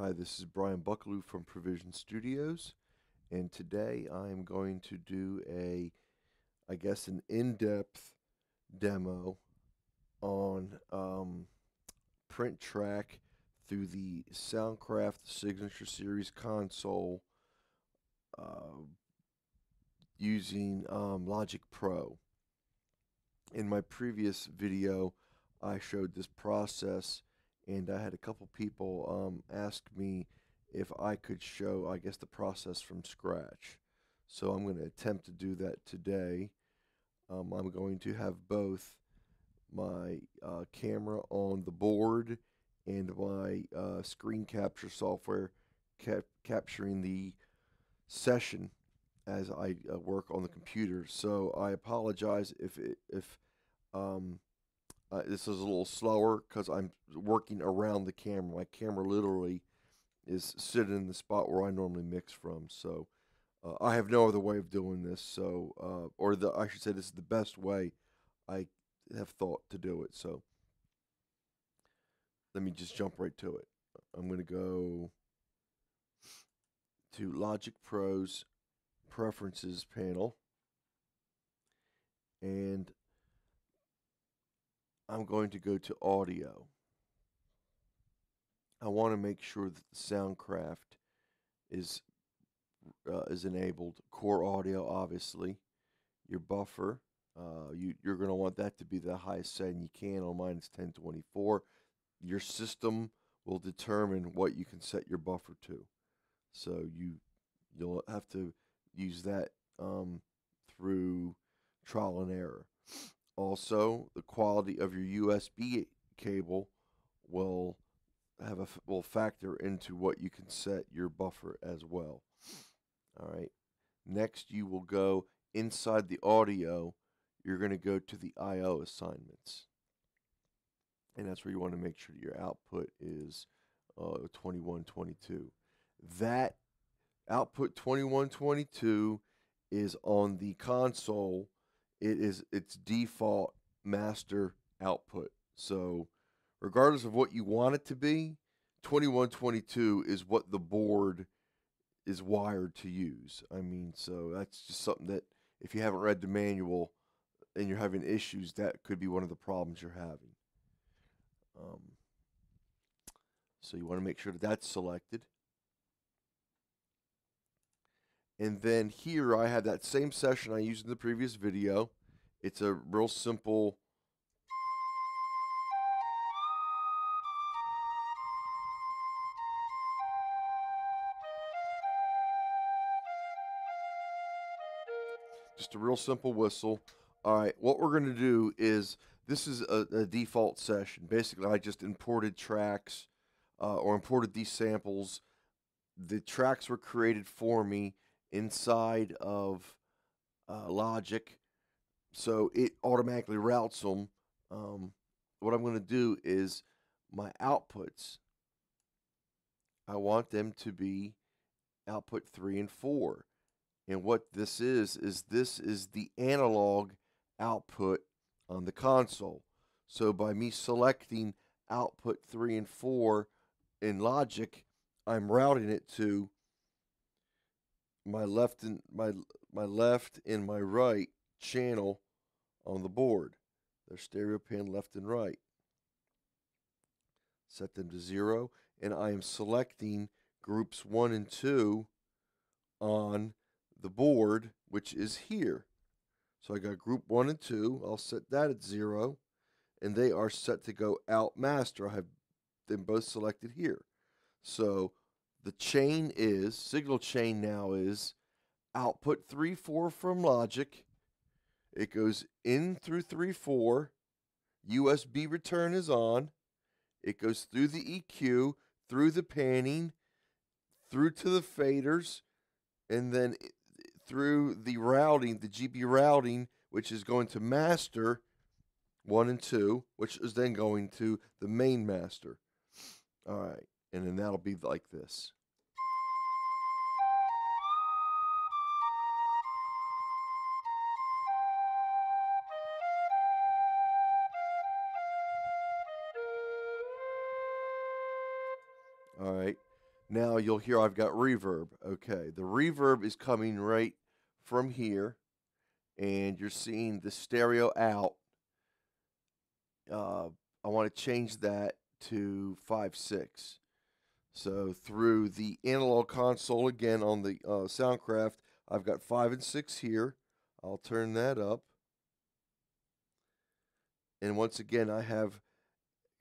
Hi, this is Brian Buckalew from Provision Studios, and today I am going to do an in-depth demo on print track through the Soundcraft Signature Series console using Logic Pro. In my previous video, I showed this process, and I had a couple people ask me if I could show, the process from scratch. So I'm going to attempt to do that today. I'm going to have both my camera on the board and my screen capture software capturing the session as I work on the computer. So I apologize if this is a little slower because I'm working around the camera. My camera literally is sitting in the spot where I normally mix from. So I have no other way of doing this. So, I should say, this is the best way I have thought to do it. So let me just jump right to it. I'm going to go to Logic Pro's Preferences panel, and I'm going to go to Audio. I want to make sure that the Soundcraft is enabled. Core audio, obviously. Your buffer, you're going to want that to be the highest setting you can. On mine, it's 1024. Your system will determine what you can set your buffer to. So you'll have to use that through trial and error. Also, the quality of your USB cable will factor into what you can set your buffer as well. All right. Next, you will go inside the audio. You're going to go to the I/O assignments, and that's where you want to make sure your output is 2122. That output 2122 is on the console. It is its default master output. So regardless of what you want it to be, 2122 is what the board is wired to use. So that's just something that if you haven't read the manual and you're having issues, that could be one of the problems you're having. So you want to make sure that that's selected. And then here I have that same session I used in the previous video. It's a real simple whistle. All right, what we're going to do is, this is a default session. Basically, I just imported tracks or imported these samples. The tracks were created for me inside of Logic, so it automatically routes them. What I'm going to do is my outputs, I want them to be output 3 and 4. And what this is the analog output on the console. So by me selecting output 3 and 4 in Logic, I'm routing it to my left and my right channel on the board. They're stereo pin left and right. Set them to 0, and I am selecting groups 1 and 2 on the board, which is here. So I got group 1 and 2. I'll set that at 0, and they are set to go out master. I have them both selected here. So the signal chain now is output 3, 4 from Logic. It goes in through 3, 4. USB return is on. It goes through the EQ, through the panning, through to the faders, and then through the routing, the GB routing, which is going to master 1 and 2, which is then going to the main master. All right, and then that'll be like this. All right, Now you'll hear I've got reverb. Okay, the reverb is coming right from here, and you're seeing the stereo out. I want to change that to 5.6. So through the analog console again on the Soundcraft, I've got 5 and 6 here. I'll turn that up. And once again, I have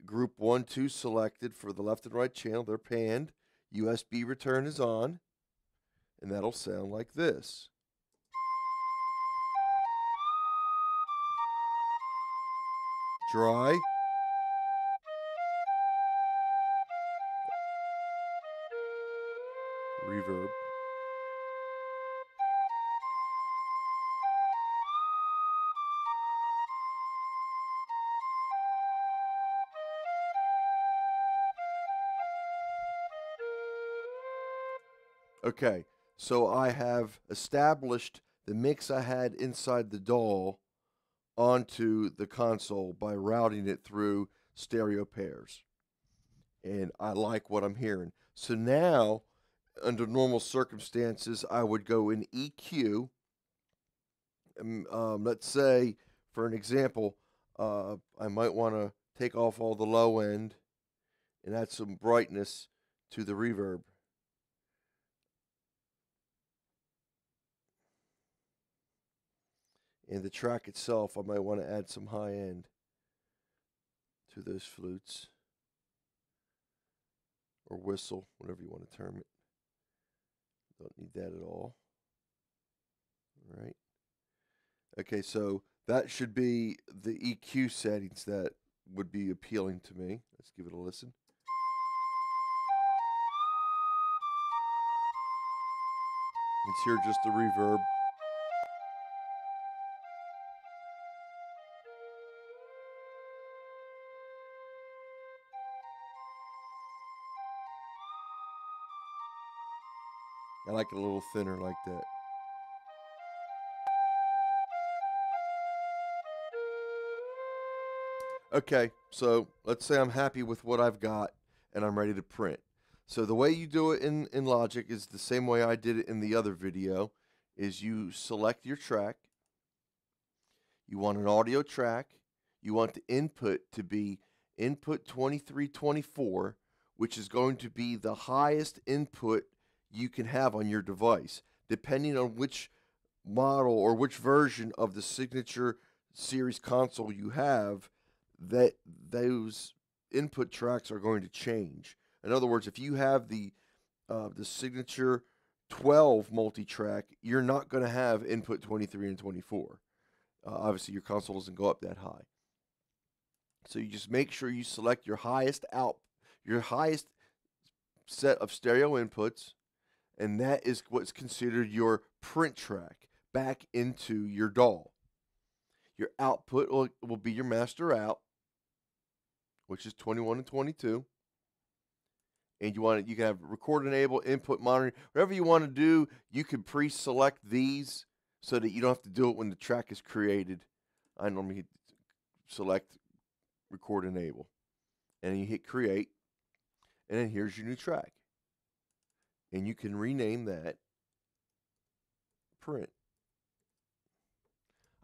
group 1, 2 selected for the left and right channel. They're panned. USB return is on. And that'll sound like this. Dry. Reverb. Okay, so I have established the mix I had inside the DAW onto the console by routing it through stereo pairs. And I like what I'm hearing. So now, under normal circumstances, I would go in EQ. Let's say, for an example, I might want to take off all the low end and add some brightness to the reverb. And the track itself, I might want to add some high end to those flutes or whistle, whatever you want to term it. Don't need that at all. All right. Okay, so that should be the EQ settings that would be appealing to me. Let's give it a listen. Let's hear just the reverb. I like it a little thinner like that. Okay, so let's say I'm happy with what I've got and I'm ready to print. So the way you do it in Logic is the same way I did it in the other video, is you select your track. You want an audio track. You want the input to be input 2324, which is going to be the highest input you can have on your device, depending on which model or which version of the Signature series console you have. That those input tracks are going to change. In other words, if you have the Signature 12 multi-track, you're not going to have input 23 and 24. Obviously, your console doesn't go up that high. So you just make sure you select your highest set of stereo inputs, and that is what's considered your print track back into your DAW. Your output will be your master out, which is 21 and 22. And you can have record enable, input monitoring, whatever you want to do. You can pre-select these so that you don't have to do it when the track is created. I normally select record enable, and then you hit create, and then here's your new track. And you can rename that print.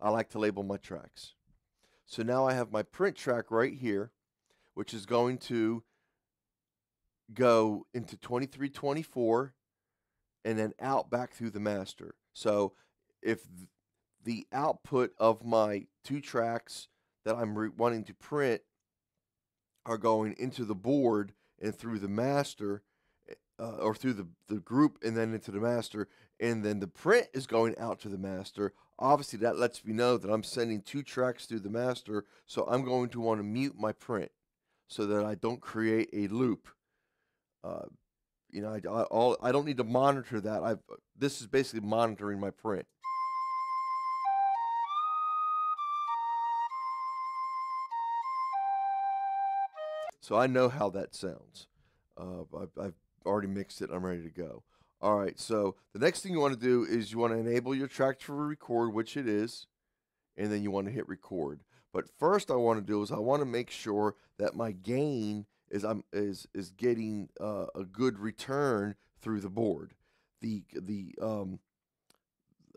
I like to label my tracks. So now I have my print track right here, which is going to go into 2324 and then out back through the master. So if the output of my 2 tracks that I'm wanting to print are going into the board and through the master, or through the group and then into the master, and then the print is going out to the master, obviously that lets me know that I'm sending 2 tracks through the master, so I'm going to want to mute my print so that I don't create a loop. I don't need to monitor that. This is basically monitoring my print. So I know how that sounds. I've already mixed it. I'm ready to go. All right, so the next thing you want to do is you want to enable your track to record, which it is, and then you want to hit record. But first I want to do is I want to make sure that my gain is getting a good return through the board. The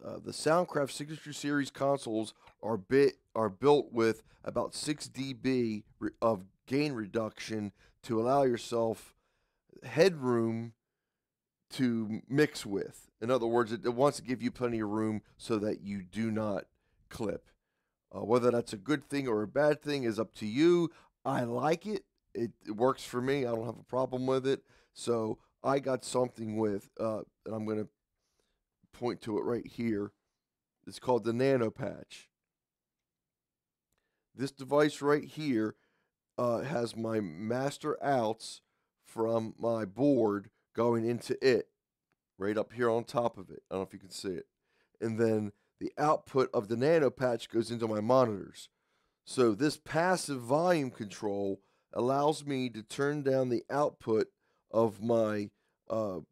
Soundcraft Signature Series consoles are built with about 6 dB of gain reduction to allow yourself headroom to mix with. In other words, it wants to give you plenty of room so that you do not clip. Whether that's a good thing or a bad thing is up to you. I like it. It works for me. I don't have a problem with it. So I got something with, and I'm going to point to it right here. It's called the Nanopatch. This device right here has my master outs from my board going into it, right up here on top of it. I don't know if you can see it. And then the output of the Nanopatch goes into my monitors. So this passive volume control allows me to turn down the output of my of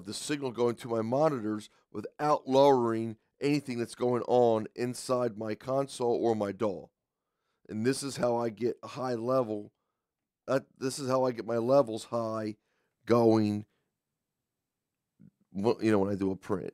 the signal going to my monitors without lowering anything that's going on inside my console or my DAW. And this is how I get a high level. This is how I get my levels high going, when I do a print.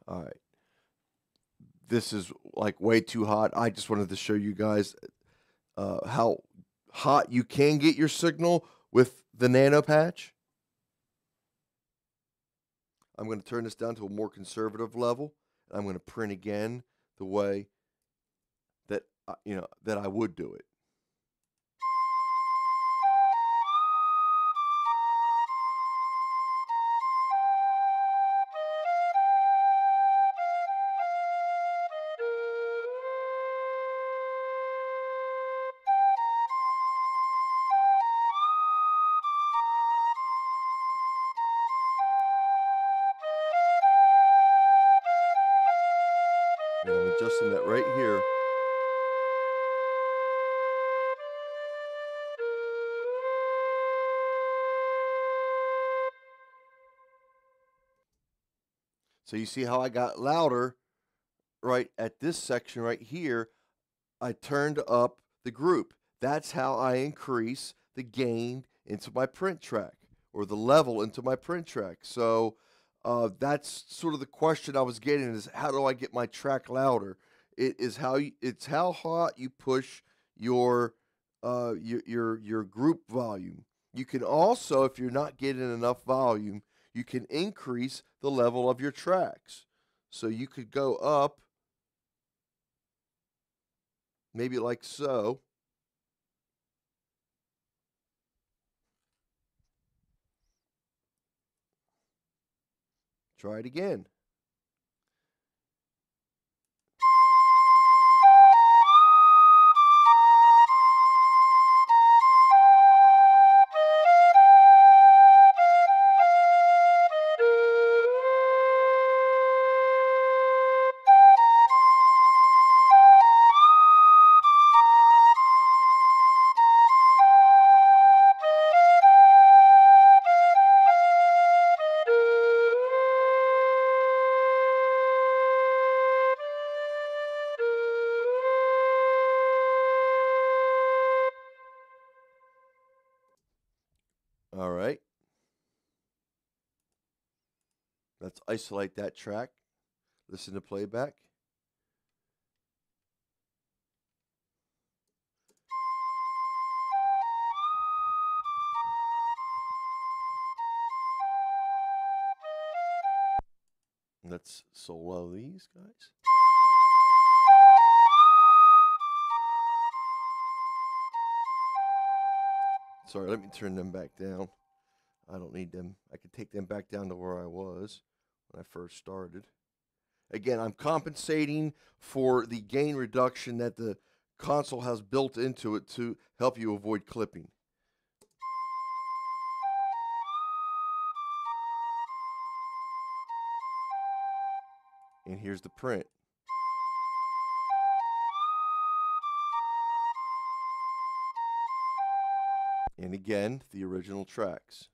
All right. This is like way too hot. I just wanted to show you guys how hot you can get your signal with the Nanopatch. I'm going to turn this down to a more conservative level. I'm going to print again the way that that I would do it. And I'm adjusting that right here. So you see how I got louder right at this section right here. I turned up the group. That's how I increase the gain into my print track, or the level into my print track. So that's sort of the question I was getting, is how do I get my track louder? It's how hot you push your your group volume. You can also, if you're not getting enough volume, you can increase the level of your tracks. So you could go up maybe like so. Try it again. All right. Let's isolate that track. Listen to playback. Let's solo these guys. Sorry, let me turn them back down. I don't need them. I can take them back down to where I was when I first started. Again, I'm compensating for the gain reduction that the console has built into it to help you avoid clipping. And here's the print. And again, the original tracks.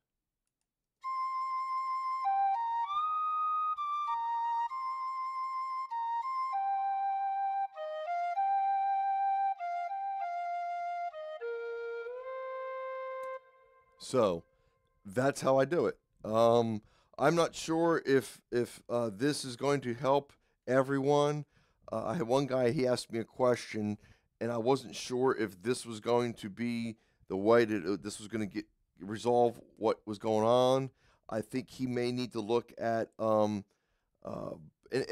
So that's how I do it. I'm not sure if this is going to help everyone. I had one guy, he asked me a question, and I wasn't sure if this was going to be the way that this was going to resolve what was going on. I think he may need to look at, and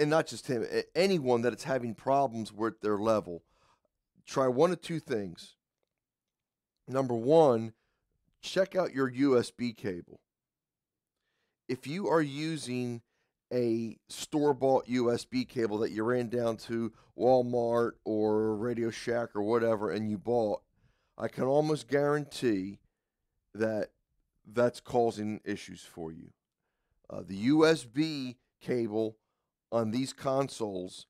not just him, anyone that is having problems with their level. Try one of two things. Number one, check out your USB cable. If you are using a store-bought USB cable that you ran down to Walmart or Radio Shack or whatever and you bought, I can almost guarantee that that's causing issues for you. The USB cable on these consoles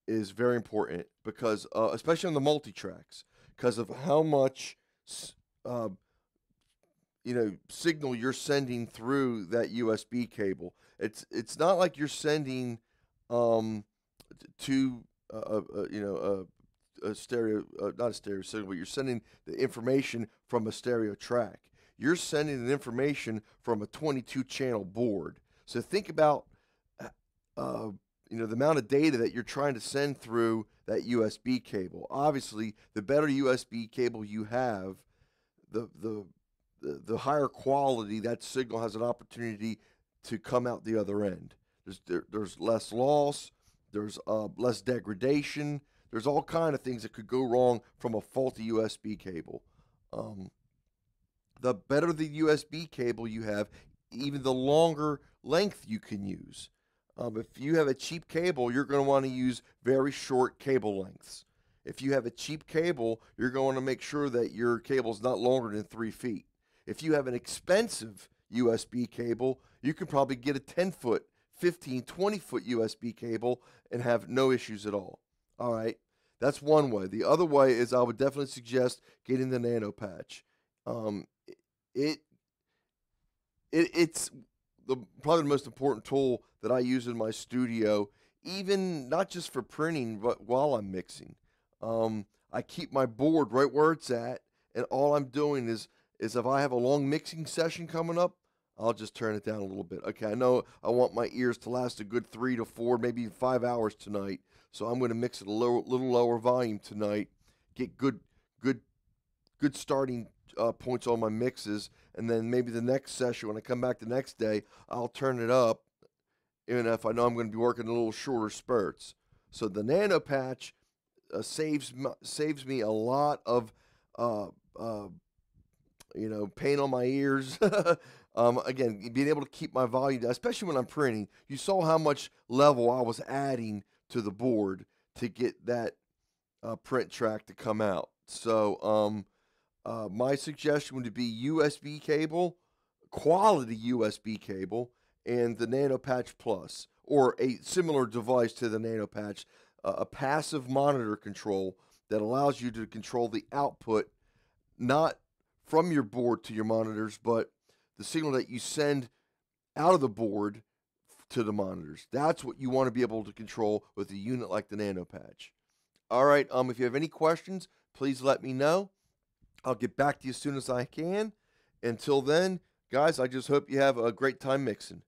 is very important because, especially on the multi-tracks, because of how much signal you're sending through that USB cable. It's not like you're sending to a stereo, not a stereo signal, but you're sending the information from a stereo track. You're sending the information from a 22-channel board. So think about the amount of data that you're trying to send through that USB cable. Obviously, the better USB cable you have, the higher quality that signal has an opportunity to come out the other end. There's less loss, there's less degradation, there's all kind of things that could go wrong from a faulty USB cable. The better the USB cable you have, even the longer length you can use. If you have a cheap cable, you're going to want to use very short cable lengths. If you have a cheap cable, you're going to make sure that your cable is not longer than 3 feet. If you have an expensive USB cable, you can probably get a 10-foot, 15, 20-foot USB cable and have no issues at all. All right, that's one way. The other way is I would definitely suggest getting the Nanopatch. It's probably the most important tool that I use in my studio, even not just for printing, but while I'm mixing. I keep my board right where it's at, and all I'm doing is if I have a long mixing session coming up, I'll just turn it down a little bit. Okay, I know I want my ears to last a good 3 to 4, maybe 5 hours tonight, so I'm going to mix it a little lower volume tonight, get good starting points on my mixes, and then maybe the next session, when I come back the next day, I'll turn it up, even if I know I'm going to be working a little shorter spurts. So the Nanopatch saves me a lot of pain on my ears. Again, being able to keep my volume down, especially when I'm printing. You saw how much level I was adding to the board to get that print track to come out. So my suggestion would be USB cable, quality USB cable, and the Nanopatch Plus, or a similar device to the Nanopatch, a passive monitor control that allows you to control the output, not from your board to your monitors, but the signal that you send out of the board to the monitors. That's what you want to be able to control with a unit like the Nanopatch. All right, if you have any questions, please let me know. I'll get back to you as soon as I can. Until then, guys, I just hope you have a great time mixing.